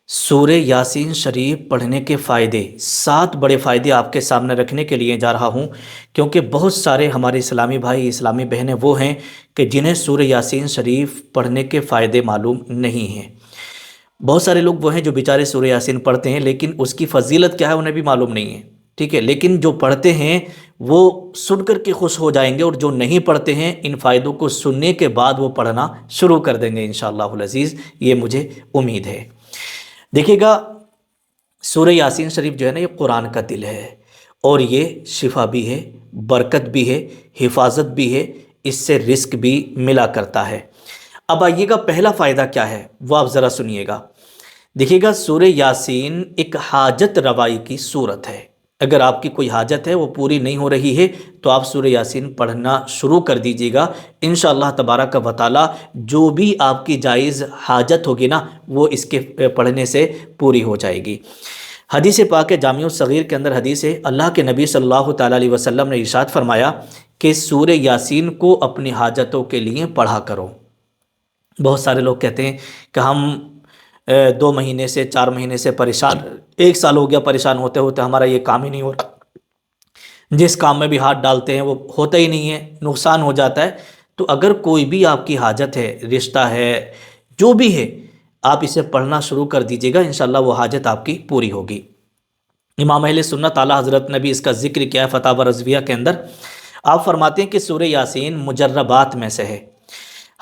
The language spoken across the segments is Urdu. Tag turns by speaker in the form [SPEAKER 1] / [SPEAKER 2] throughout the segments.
[SPEAKER 1] سورہ یاسین شریف پڑھنے کے فائدے، 7 بڑے فائدے آپ کے سامنے رکھنے کے لیے جا رہا ہوں، کیونکہ بہت سارے ہمارے اسلامی بھائی اسلامی بہنیں وہ ہیں کہ جنہیں سورہ یاسین شریف پڑھنے کے فائدے معلوم نہیں ہیں۔ بہت سارے لوگ وہ ہیں جو بیچارے سورہ یاسین پڑھتے ہیں لیکن اس کی فضیلت کیا ہے انہیں بھی معلوم نہیں ہے، ٹھیک ہے، لیکن جو پڑھتے ہیں وہ سن کر کے خوش ہو جائیں گے، اور جو نہیں پڑھتے ہیں ان فائدوں کو سننے کے بعد وہ پڑھنا شروع کر دیں گے انشاءاللہ العزیز، یہ مجھے امید ہے۔ دیکھیے گا، سورہ یاسین شریف جو ہے نا، یہ قرآن کا دل ہے، اور یہ شفا بھی ہے، برکت بھی ہے، حفاظت بھی ہے، اس سے رزق بھی ملا کرتا ہے۔ اب آئیے گا، پہلا فائدہ کیا ہے وہ آپ ذرا سنیے گا۔ دیکھیے گا، سورہ یاسین ایک حاجت روائی کی صورت ہے۔ اگر آپ کی کوئی حاجت ہے وہ پوری نہیں ہو رہی ہے تو آپ سورہ یاسین پڑھنا شروع کر دیجیے گا، انشاءاللہ تبارک و تعالی جو بھی آپ کی جائز حاجت ہوگی نا وہ اس کے پڑھنے سے پوری ہو جائے گی۔ حدیث پاک جامع الصغیر کے اندر حدیث ہے، اللہ کے نبی صلی اللہ تعالیٰ علیہ وسلم نے ارشاد فرمایا کہ سورہ یاسین کو اپنی حاجتوں کے لیے پڑھا کرو۔ بہت سارے لوگ کہتے ہیں کہ ہم 2 مہینے سے 4 مہینے سے پریشان، 1 سال ہو گیا پریشان ہوتے ہوتے، ہمارا یہ کام ہی نہیں ہو رہا، جس کام میں بھی ہاتھ ڈالتے ہیں وہ ہوتا ہی نہیں ہے، نقصان ہو جاتا ہے۔ تو اگر کوئی بھی آپ کی حاجت ہے، رشتہ ہے، جو بھی ہے، آپ اسے پڑھنا شروع کر دیجیے گا، انشاءاللہ وہ حاجت آپ کی پوری ہوگی۔ امام اہل سنت اعلیٰ حضرت نے بھی اس کا ذکر کیا ہے فتاوی رضویہ کے اندر۔ آپ فرماتے ہیں کہ سورہ یاسین مجربات میں سے ہے،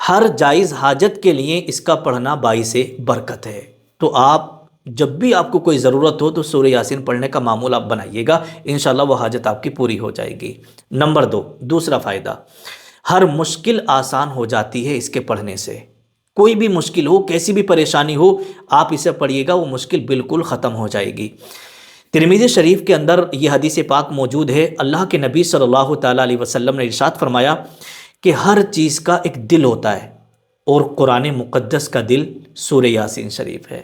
[SPEAKER 1] ہر جائز حاجت کے لیے اس کا پڑھنا باعث برکت ہے۔ تو آپ جب بھی آپ کو کوئی ضرورت ہو تو سورہ یاسین پڑھنے کا معمول آپ بنائیے گا، انشاءاللہ وہ حاجت آپ کی پوری ہو جائے گی۔ نمبر 2، دوسرا فائدہ، ہر مشکل آسان ہو جاتی ہے اس کے پڑھنے سے۔ کوئی بھی مشکل ہو، کیسی بھی پریشانی ہو، آپ اسے پڑھیے گا، وہ مشکل بالکل ختم ہو جائے گی۔ ترمذی شریف کے اندر یہ حدیث پاک موجود ہے، اللہ کے نبی صلی اللہ تعالیٰ علیہ وسلم نے ارشاد فرمایا کہ ہر چیز کا ایک دل ہوتا ہے، اور قرآن مقدس کا دل سورہ یاسین شریف ہے۔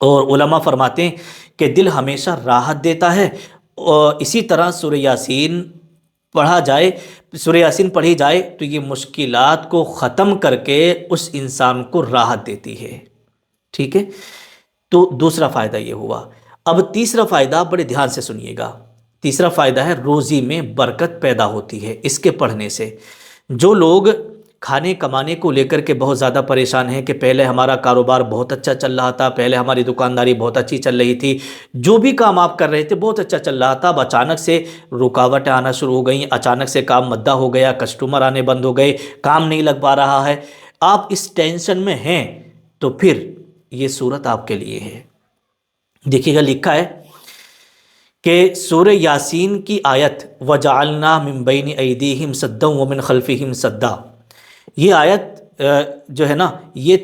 [SPEAKER 1] اور علماء فرماتے ہیں کہ دل ہمیشہ راحت دیتا ہے، اور اسی طرح سورہ یاسین پڑھی جائے تو یہ مشکلات کو ختم کر کے اس انسان کو راحت دیتی ہے، ٹھیک ہے۔ تو دوسرا فائدہ یہ ہوا۔ اب تیسرا فائدہ بڑے دھیان سے سنیے گا۔ تیسرا فائدہ ہے روزی میں برکت پیدا ہوتی ہے اس کے پڑھنے سے۔ جو لوگ کھانے کمانے کو لے کر کے بہت زیادہ پریشان ہیں کہ پہلے ہمارا کاروبار بہت اچھا چل رہا تھا، پہلے ہماری دکانداری بہت اچھی چل رہی تھی، جو بھی کام آپ کر رہے تھے بہت اچھا چل رہا تھا، اب اچانک سے رکاوٹیں آنا شروع ہو گئیں، اچانک سے کام مدہ ہو گیا، کسٹمر آنے بند ہو گئے، کام نہیں لگ پا رہا ہے، آپ اس ٹینشن میں ہیں، تو پھر یہ صورت آپ کے لیے ہے۔ دیکھیے گا، لکھا ہے کہ سورہ یاسین کی آیت وَجَعَلْنَا مِن بَيْنِ أَيْدِيهِمْ سَدًّا وَمِنْ خَلْفِهِمْ سَدًّا، یہ آیت جو ہے نا، یہ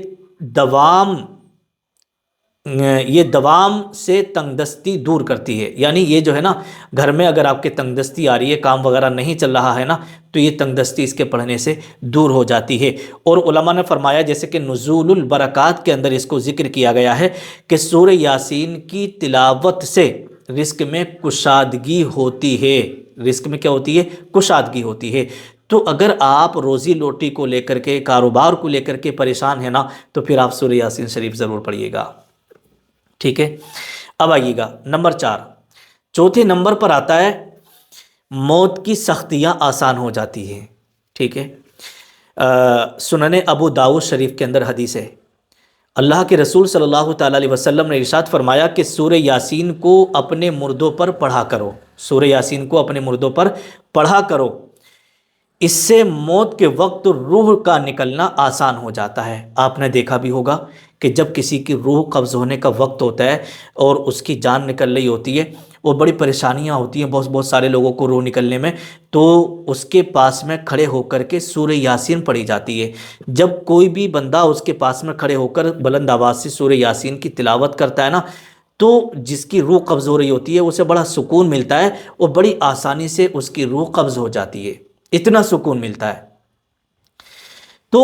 [SPEAKER 1] دوام سے تنگ دستی دور کرتی ہے۔ یعنی یہ جو ہے نا، گھر میں اگر آپ کے تنگ دستی آ رہی ہے، کام وغیرہ نہیں چل رہا ہے نا، تو یہ تنگ دستی اس کے پڑھنے سے دور ہو جاتی ہے۔ اور علماء نے فرمایا، جیسے کہ نزول البرکات کے اندر اس کو ذکر کیا گیا ہے کہ سورہ یاسین کی تلاوت سے رزق میں کشادگی ہوتی ہے۔ رزق میں کیا ہوتی ہے؟ کشادگی ہوتی ہے۔ تو اگر آپ روزی روٹی کو لے کر کے، کاروبار کو لے کر کے پریشان ہیں نا، تو پھر آپ سورہ یاسین شریف ضرور پڑھیے گا، ٹھیک ہے۔ اب آئیے گا نمبر 4، چوتھے نمبر پر آتا ہے موت کی سختیاں آسان ہو جاتی ہیں، ٹھیک ہے۔ سنن ابو داؤد شریف کے اندر حدیث ہے، اللہ کے رسول صلی اللہ تعالیٰ علیہ وسلم نے ارشاد فرمایا کہ سورہ یاسین کو اپنے مردوں پر پڑھا کرو، سورہ یاسین کو اپنے مردوں پر پڑھا کرو، اس سے موت کے وقت روح کا نکلنا آسان ہو جاتا ہے۔ آپ نے دیکھا بھی ہوگا کہ جب کسی کی روح قبض ہونے کا وقت ہوتا ہے اور اس کی جان نکل رہی ہوتی ہے، وہ بڑی پریشانیاں ہوتی ہیں بہت سارے لوگوں کو روح نکلنے میں، تو اس کے پاس میں کھڑے ہو کر کے سورہ یاسین پڑھی جاتی ہے۔ جب کوئی بھی بندہ اس کے پاس میں کھڑے ہو کر بلند آواز سے سورہ یاسین کی تلاوت کرتا ہے نا، تو جس کی روح قبض ہو رہی ہوتی ہے اسے بڑا سکون ملتا ہے، اور بڑی آسانی سے اس کی روح قبض ہو جاتی ہے، اتنا سکون ملتا ہے۔ تو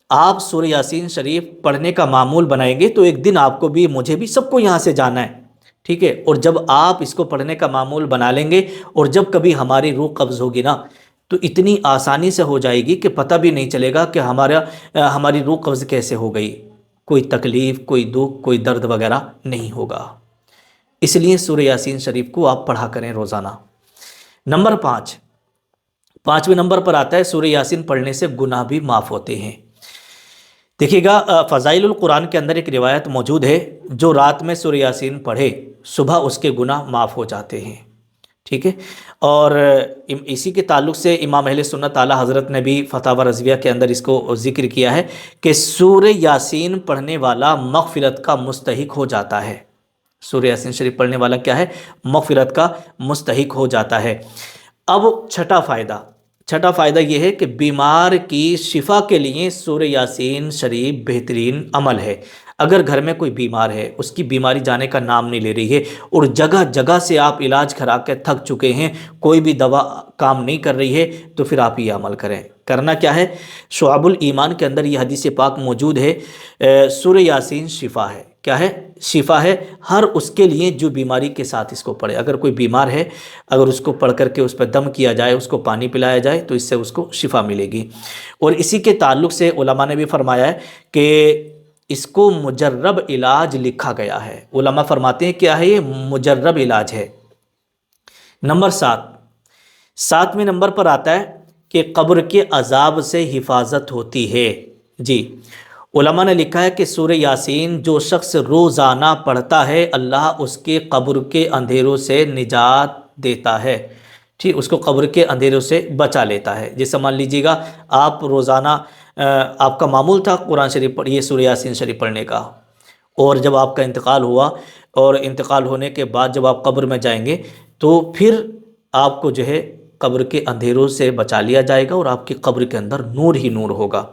[SPEAKER 1] آپ سورہ یاسین شریف پڑھنے کا معمول بنائیں گے تو ایک دن آپ کو بھی، مجھے بھی، سب کو یہاں سے جانا ہے، ٹھیک ہے۔ اور جب آپ اس کو پڑھنے کا معمول بنا لیں گے، اور جب کبھی ہماری روح قبض ہوگی نا، تو اتنی آسانی سے ہو جائے گی کہ پتہ بھی نہیں چلے گا کہ ہماری روح قبض کیسے ہو گئی، کوئی تکلیف، کوئی دکھ، کوئی درد وغیرہ نہیں ہوگا۔ اس لیے سورہ یاسین شریف کو آپ پڑھا کریں روزانہ۔ نمبر 5، 5ویں نمبر پر آتا ہے سورہ یاسین پڑھنے سے گناہ بھی معاف ہوتے ہیں۔ دیکھیے گا فضائل القرآن کے اندر ایک روایت موجود ہے، جو رات میں سورہ یاسین پڑھے صبح اس کے گناہ معاف ہو جاتے ہیں، ٹھیک ہے۔ اور اسی کے تعلق سے امام اہل سنت اعلیٰ حضرت نے بھی فتاوی رضویہ کے اندر اس کو ذکر کیا ہے کہ سورہ یاسین پڑھنے والا مغفرت کا مستحق ہو جاتا ہے۔ سورہ یاسین شریف پڑھنے والا کیا ہے؟ مغفرت کا مستحق ہو جاتا ہے۔ اب چھٹا فائدہ یہ ہے کہ بیمار کی شفا کے لیے سورہ یاسین شریف بہترین عمل ہے۔ اگر گھر میں کوئی بیمار ہے، اس کی بیماری جانے کا نام نہیں لے رہی ہے، اور جگہ جگہ سے آپ علاج کرا کے تھک چکے ہیں، کوئی بھی دوا کام نہیں کر رہی ہے، تو پھر آپ یہ عمل کریں۔ کرنا کیا ہے؟ شعب الایمان کے اندر یہ حدیث پاک موجود ہے، سورہ یاسین شفا ہے۔ کیا ہے؟ شفا ہے ہر اس کے لیے جو بیماری کے ساتھ اس کو پڑھے۔ اگر کوئی بیمار ہے، اگر اس کو پڑھ کر کے اس پہ دم کیا جائے، اس کو پانی پلایا جائے، تو اس سے اس کو شفا ملے گی۔ اور اسی کے تعلق سے علماء نے بھی فرمایا ہے کہ اس کو مجرب علاج لکھا گیا ہے۔ علماء فرماتے ہیں کیا ہے؟ یہ مجرب علاج ہے۔ نمبر 7، 7ویں نمبر پر آتا ہے کہ قبر کے عذاب سے حفاظت ہوتی ہے۔ جی، علماء نے لکھا ہے کہ سورہ یاسین جو شخص روزانہ پڑھتا ہے، اللہ اس کے قبر کے اندھیروں سے نجات دیتا ہے، ٹھیک، اس کو قبر کے اندھیروں سے بچا لیتا ہے۔ جیسے مان لیجیے گا آپ روزانہ آپ کا معمول تھا قرآن شریف یہ سورہ یاسین شریف پڑھنے کا، اور جب آپ کا انتقال ہوا، اور انتقال ہونے کے بعد جب آپ قبر میں جائیں گے، تو پھر آپ کو جو ہے قبر کے اندھیروں سے بچا لیا جائے گا، اور آپ کی قبر کے اندر نور ہی نور ہوگا،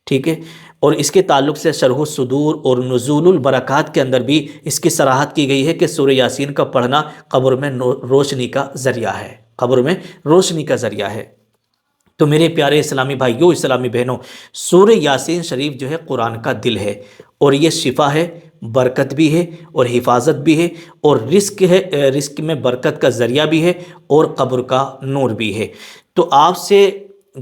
[SPEAKER 1] ٹھیک ہے۔ اور اس کے تعلق سے شرح الصدور اور نزول البرکات کے اندر بھی اس کی صراحت کی گئی ہے کہ سورہ یاسین کا پڑھنا قبر میں روشنی کا ذریعہ ہے، قبر میں روشنی کا ذریعہ ہے۔ تو میرے پیارے اسلامی بھائیوں، اسلامی بہنوں، سورہ یاسین شریف جو ہے قرآن کا دل ہے، اور یہ شفا ہے، برکت بھی ہے، اور حفاظت بھی ہے، اور رزق ہے، رزق میں برکت کا ذریعہ بھی ہے، اور قبر کا نور بھی ہے۔ تو آپ سے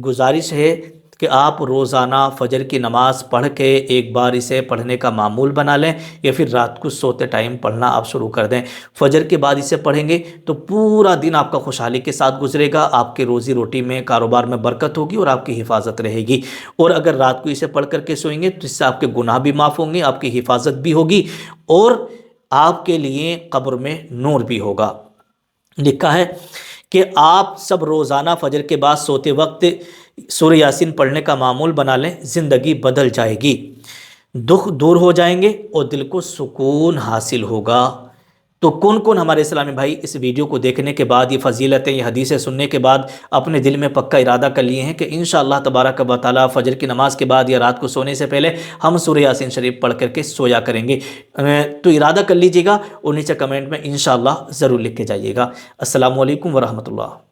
[SPEAKER 1] گزارش ہے کہ آپ روزانہ فجر کی نماز پڑھ کے ایک بار اسے پڑھنے کا معمول بنا لیں، یا پھر رات کو سوتے ٹائم پڑھنا آپ شروع کر دیں۔ فجر کے بعد اسے پڑھیں گے تو پورا دن آپ کا خوشحالی کے ساتھ گزرے گا، آپ کے روزی روٹی میں، کاروبار میں برکت ہوگی، اور آپ کی حفاظت رہے گی۔ اور اگر رات کو اسے پڑھ کر کے سوئیں گے تو اس سے آپ کے گناہ بھی معاف ہوں گے، آپ کی حفاظت بھی ہوگی، اور آپ کے لیے قبر میں نور بھی ہوگا۔ لکھا ہے کہ آپ سب روزانہ فجر کے بعد سوتے وقت سورہ یاسین پڑھنے کا معمول بنا لیں، زندگی بدل جائے گی، دکھ دور ہو جائیں گے، اور دل کو سکون حاصل ہوگا۔ تو کون کون ہمارے اسلامی بھائی اس ویڈیو کو دیکھنے کے بعد، یہ فضیلتیں، یہ حدیثیں سننے کے بعد اپنے دل میں پکا ارادہ کر لیے ہیں کہ انشاءاللہ تبارک و تعالی فجر کی نماز کے بعد یا رات کو سونے سے پہلے ہم سورہ یاسین شریف پڑھ کر کے سویا کریں گے؟ تو ارادہ کر لیجیے گا، اور نیچے کمنٹ میں انشاءاللہ ضرور لکھ کے جائیے گا۔ السلام علیکم ورحمۃ اللہ۔